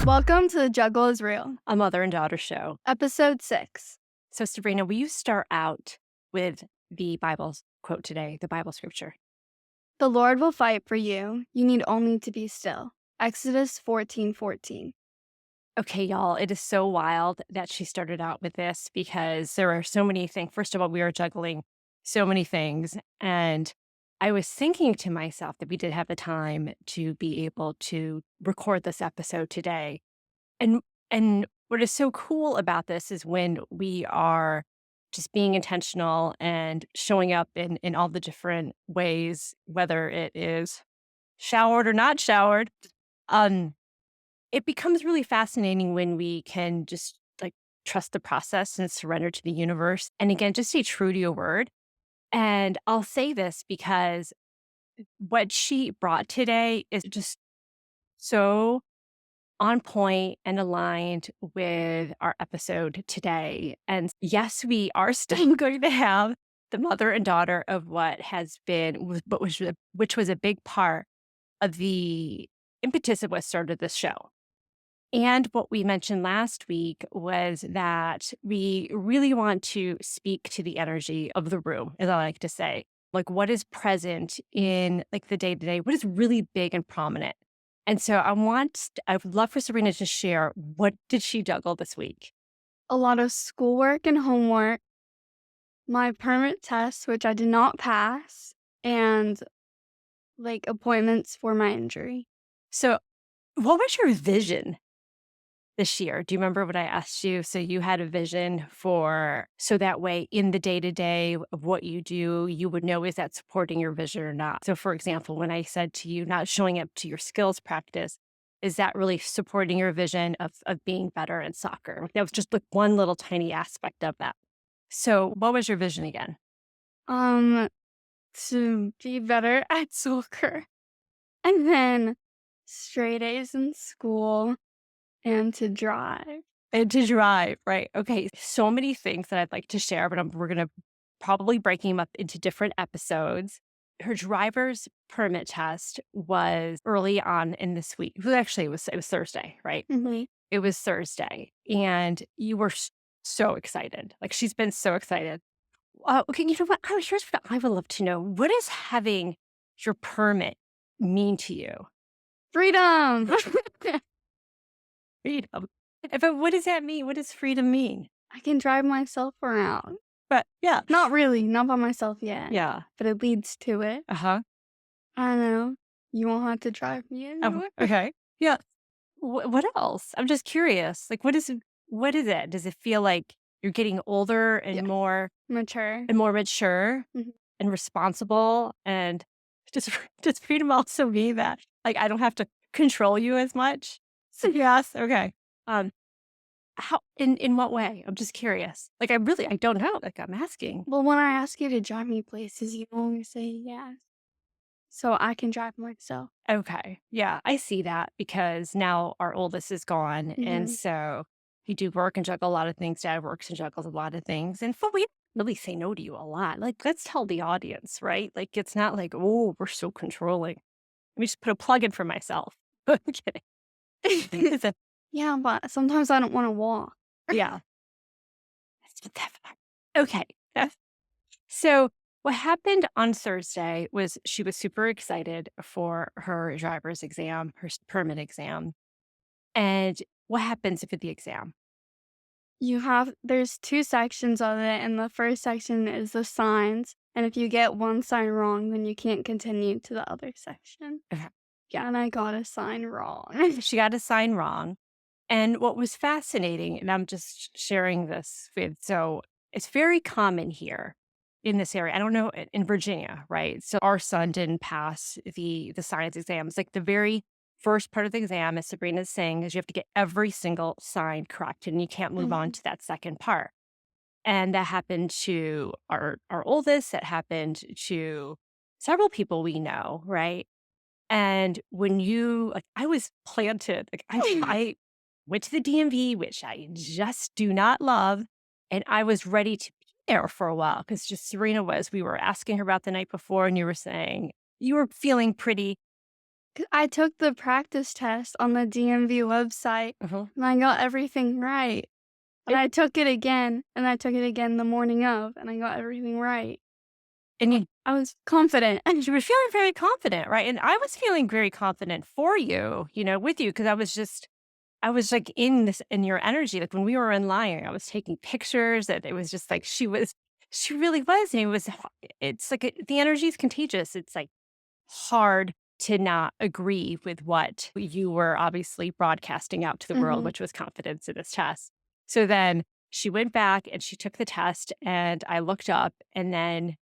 Welcome to the Juggle is Real, A mother and daughter show. episode 6. So, Sabrina, will you start out with the Bible quote today, the Bible scripture? The Lord will fight for you. You need only to be still. Exodus 14:14. Okay, y'all, it is so wild that she started out with this because there are so many things. First of all, we are juggling so many things. And I was thinking to myself that we did have the time to be able to record this episode today. And what is so cool about this is when we are just being intentional and showing up in all the different ways, whether it is showered or not showered, um, it becomes really fascinating when we can just like trust the process and surrender to the universe. And again, just stay true to your word. And I'll say this because what she brought today is just so on point and aligned with our episode today. And yes, we are still going to have the mother and daughter of what has been, but which was a big part of the impetus of what started this show. And what we mentioned last week was that we really want to speak to the energy of the room, as I like to say. Like what is present in like the day to day, what is really big and prominent. And so I would love for Sabrina to share what did she juggle this week? A lot of schoolwork and homework, my permit test, which I did not pass, and like appointments for my injury. So what was your vision this year? Do you remember what I asked you? So you had a vision so that way in the day to day of what you do, you would know, is that supporting your vision or not? So for example, when I said to you, not showing up to your skills practice, is that really supporting your vision of being better in soccer? That was just like one little tiny aspect of that. So what was your vision again? To be better at soccer. And then straight A's in school and to drive. And to drive, right? Okay. So many things that I'd like to share, but we're going to probably breaking them up into different episodes. Her driver's permit test was early on in this week. Well, actually, it was Thursday, right? Mm-hmm. It was Thursday, and you were so excited. Like she's been so excited. Okay, you know what? Here's what I would love to know. What does having your permit mean to you? Freedom! Freedom. But what does that mean? What does freedom mean? I can drive myself around. But yeah. Not really, not by myself yet. Yeah. But it leads to it. Uh-huh. I don't know. You won't have to drive me anywhere. Okay. Yeah. What else? I'm just curious. Like, what is it? Does it feel like you're getting older and more Mature. mature Mhm. and responsible? And does freedom also mean that like I don't have to control you as much? So yes. Okay. How in what way? I'm just curious. Like I don't know. Like I'm asking. Well, when I ask you to drive me places, you always say yes. So I can drive myself. Okay. Yeah, I see that because now our oldest is gone. And Mhm. so you do work and juggle a lot of things. Dad works and juggles a lot of things. And we don't really say no to you a lot. Like, let's tell the audience, right? Like, it's not like, oh, we're so controlling. Let me just put a plug in for myself. I'm kidding. It's a- Yeah, but sometimes I don't want to walk. yeah. Okay. So what happened on Thursday was she was super excited for her driver's exam, her permit exam. And what happens for the exam? There's 2 sections of it, and the first section is the signs. And if you get one sign wrong, then you can't continue to the other section. Okay. Yeah, and I got a sign wrong. She got a sign wrong. And what was fascinating, and I'm just sharing this so it's very common here in this area. I don't know in Virginia, right? So our son didn't pass the science exams. Like the very first part of the exam, as Sabrina's saying, is you have to get every single sign correct, and you can't move on to that second part. And that happened to our oldest. That happened to several people we know, right? And when I was planted, like I went to the DMV, which I just do not love, and I was ready to be there for a while because just Serena we were asking her about the night before and you were saying you were feeling pretty. 'Cause I took the practice test on the DMV website, Mhm. and I got everything right. And And, I took it again, and I took it again the morning of, and I got everything right. and you, I was confident. you were feeling very confident, right? And I was feeling very confident for you, with you because I was like in this in your energy. Like when we were in line, I was taking pictures that it was just like she really was. And it's like the energy is contagious. It's like hard to not agree with what you were obviously broadcasting out to the world, Mhm. which was confidence in this test. So then she went back and she took the test and I looked up and then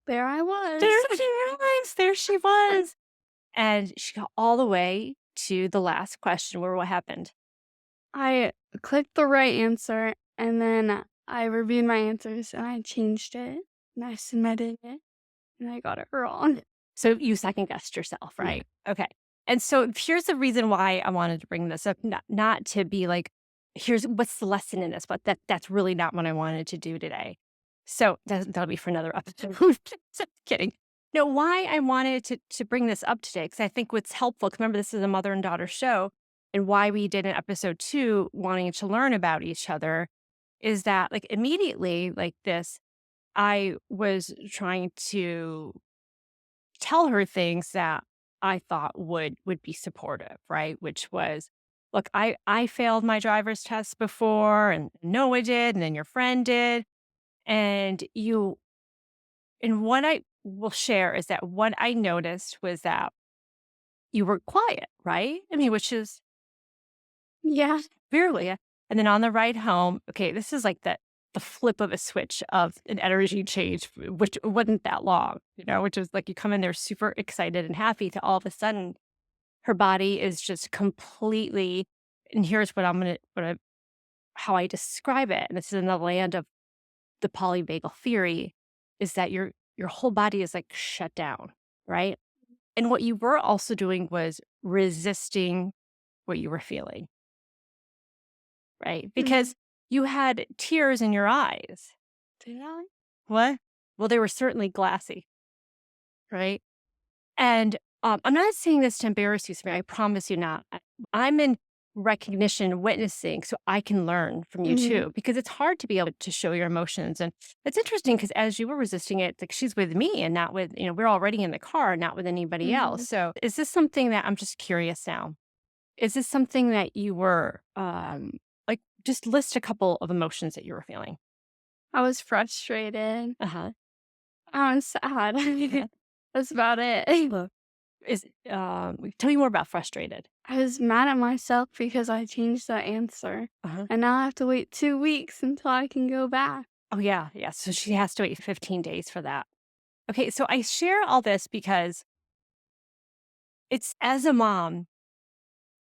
There I there was. she was. There she was. And she got all the way to the last question where what happened? I clicked the right answer, and then I reviewed my answers, and I changed it, and I submitted it, and I got it wrong. So you second guessed yourself, Yeah. right? Okay. And so here's the reason why I wanted to bring this up, not to be like, here's what's the lesson in this, but that's really not what I wanted to do today. So that'll be for another episode. Just kidding. No, why I wanted to bring this up today, because I think what's helpful, 'cause remember this is a mother and daughter show, and why we did an episode 2 wanting to learn about each other is that like immediately like this, I was trying to tell her things that I thought would be supportive, right? Which was, look, I failed my driver's test before and Noah did, and then your friend did. And what I will share is that what I noticed was that you were quiet, right? I mean, which is Yeah. barely. And then on the ride home, okay, this is like the flip of a switch of an energy change, which wasn't that long, which is like you come in there super excited and happy to all of a sudden her body is just completely, and here's what how I describe it. And this is in the land of the polyvagal theory is that your whole body is like shut down, right? And what you were also doing was resisting what you were feeling, right? Mhm. Because you had tears in your eyes. Did I? What? Well, they were certainly glassy, right? And, I'm not saying this to embarrass you, Sabrina, I promise you not. I'm in recognition, witnessing, so I can learn from you Mhm. too, because it's hard to be able to show your emotions, and it's interesting because as you were resisting it, like, she's with me and not with we're already in the car, not with anybody else, Mhm. so is this something that I'm just curious now, is this something that you were, like, just list a couple of emotions that you were feeling? I was frustrated. Uh-huh. I was sad. Uh-huh. That's about it. Is tell me more about frustrated. I was mad at myself because I changed the answer, Uh-huh. and now I have to wait 2 weeks until I can go back. Oh, yeah, yeah, so she has to wait 15 days for that. Okay, so I share all this because it's as a mom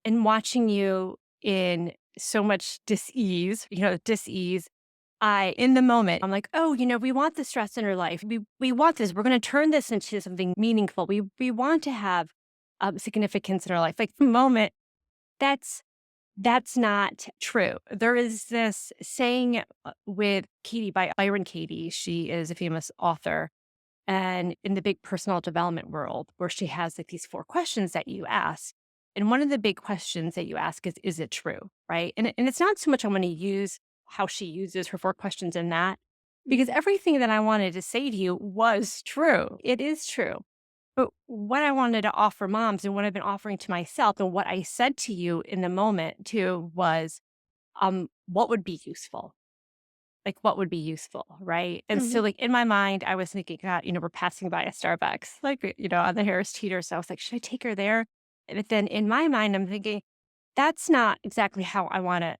and watching you in so much dis-ease, in the moment, I'm like, "Oh, we want the stress in our life. We want this. We're gonna turn this into something meaningful. We want to have, significance in our life." Like, the moment, that's That's not true. There is this saying with Katie by Byron Katie. She is a famous author and in the big personal development world where she has like these 4 questions that you ask. And one of the big questions that you ask is it true? Right. And it's not so much I'm going to use how she uses her 4 questions in that, because Mhm. everything that I wanted to say to you was true. It is true. But what I wanted to offer moms and what I've been offering to myself and what I said to you in the moment too was, what would be useful? Like what would be useful, right? And so Mhm. like in my mind, I was thinking, God, we're passing by a Starbucks, like, on the Harris Teeter. So I was like, should I take her there? But then in my mind, I'm thinking, that's not exactly how I want to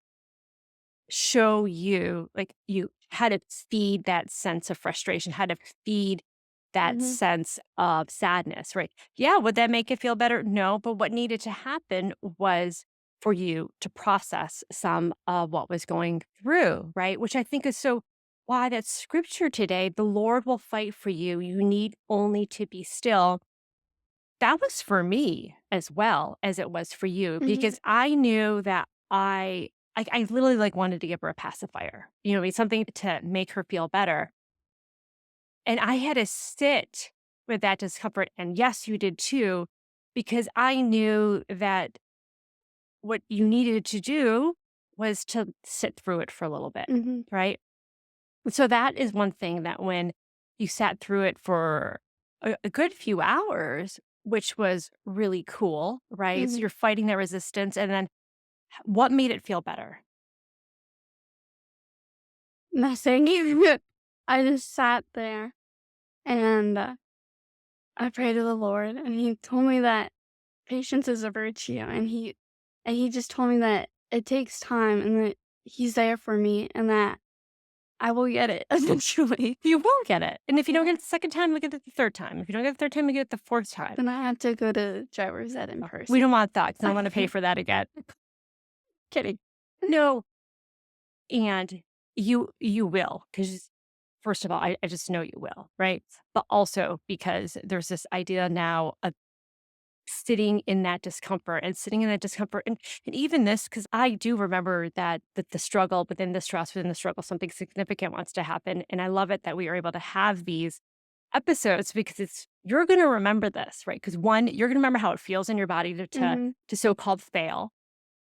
show you, like, you how to feed that sense of frustration, how to feed that Mhm. sense of sadness, right? Yeah, would that make it feel better? No, but what needed to happen was for you to process some of what was going through, right? Which I think is so why that scripture today, the Lord will fight for you. You need only to be still. That was for me as well as it was for you Mhm. because I knew that I literally like wanted to give her a pacifier, something to make her feel better. And I had to sit with that discomfort, and yes, you did too, because I knew that what you needed to do was to sit through it for a little bit, Mhm. right? So that is one thing that when you sat through it for a good few hours, which was really cool, right? So Mhm. you're fighting that resistance. And then what made it feel better? Nothing. I just sat there and I prayed to the Lord, and He told me that patience is a virtue, and He just told me that it takes time, and that He's there for me, and that I will get it eventually. You will get it. And if you don't Yeah. get it the second time, look at it the third time. If you don't get it the third time, you get it the fourth time. Then I have to go to driver's ed in Oh, we person. don't want that because I don't want to pay for that again. Kidding. No. And you will, because first of all, I just know you will, right? But also because there's this idea now of sitting in that discomfort and sitting in that discomfort. And even this, because I do remember that the struggle within the stress, within the struggle, something significant wants to happen. And I love it that we are able to have these episodes because you're going to remember this, right? Because one, you're going to remember how it feels in your body Mhm. to so-called fail.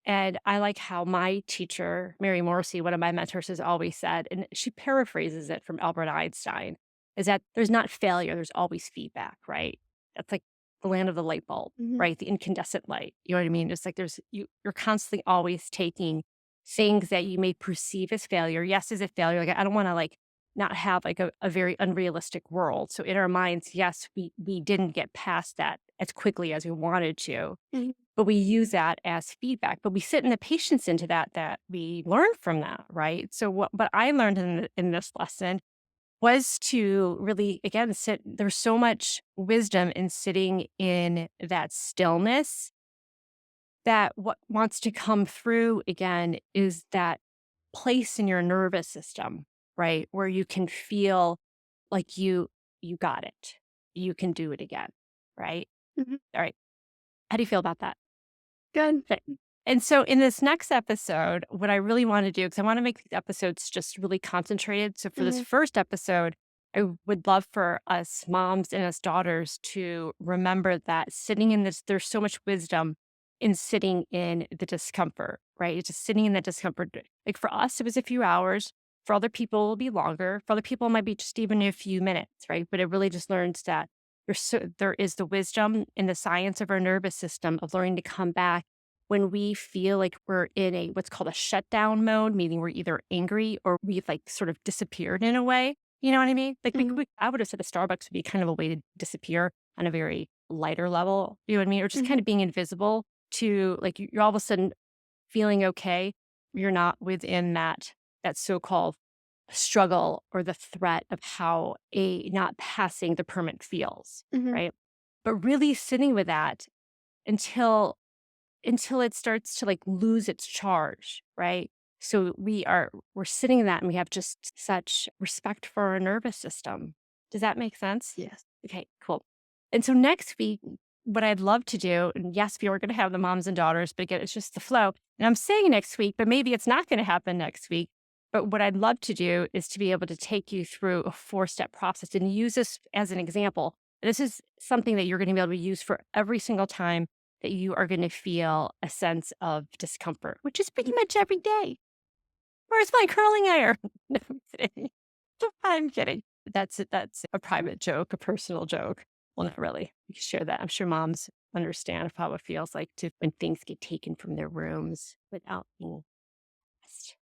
And I like how my teacher, Mary Morrissey, one of my mentors, has always said, and she paraphrases it from Albert Einstein, is that there's not failure, there's always feedback, right? That's like the land of the light bulb, Mhm. right? The incandescent light. You know what I mean? It's like you're constantly always taking things that you may perceive as failure. Yes, is it failure? Like I don't want to like not have like a very unrealistic world. So in our minds, yes, we didn't get past that as quickly as we wanted to, Mhm. but we use that as feedback, but we sit in the patience into that we learn from that, right? So what I learned in this lesson was to really, again, sit. There's so much wisdom in sitting in that stillness that what wants to come through again is that place in your nervous system, right? Where you can feel like you got it. You can do it again, right? Mhm. All right. How do you feel about that? Good. Okay. And so in this next episode, what I really want to do, because I want to make these episodes just really concentrated. So for this Mhm. first episode, I would love for us moms and us daughters to remember that sitting in this, there's so much wisdom in sitting in the discomfort, right? It's just sitting in that discomfort. Like for us, it was a few hours. For other people, it'll be longer. For other people, it might be just even a few minutes, right? But it really just learns that there is the wisdom in the science of our nervous system of learning to come back when we feel like we're in a what's called a shutdown mode, meaning we're either angry or we've like sort of disappeared in a way. You know what I mean? Like Mhm. I would have said a Starbucks would be kind of a way to disappear on a very lighter level. You know what I mean? Or just kind Mhm. of being invisible to like you're all of a sudden feeling okay. You're not within that so-called struggle or the threat of how a not passing the permit feels, Mhm. right? But really sitting with that until it starts to, like, lose its charge, right? So we're sitting in that, and we have just such respect for our nervous system. Does that make sense? Yes. Okay, cool. And so next week, what I'd love to do, and yes, we are gonna have the moms and daughters, but again, it's just the flow. And I'm saying next week, but maybe it's not gonna happen next week. But what I'd love to do is to be able to take you through a four-step process and use this as an example. This is something that you're gonna be able to use for every single time that you are going to feel a sense of discomfort, which is pretty much every day. Where's my curling iron? No, I'm kidding. I'm kidding. That's a private joke, a personal joke. Well, not really. We can share that. I'm sure moms understand how it feels like to when things get taken from their rooms without being asked.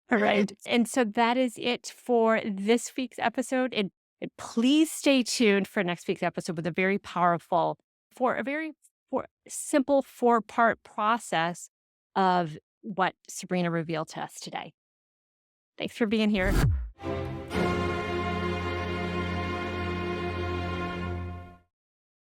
All right. And so that is it for this week's episode. And please stay tuned for next week's episode with a very powerful, for a very for simple four-part process of what Sabrina revealed to us today. Thanks for being here.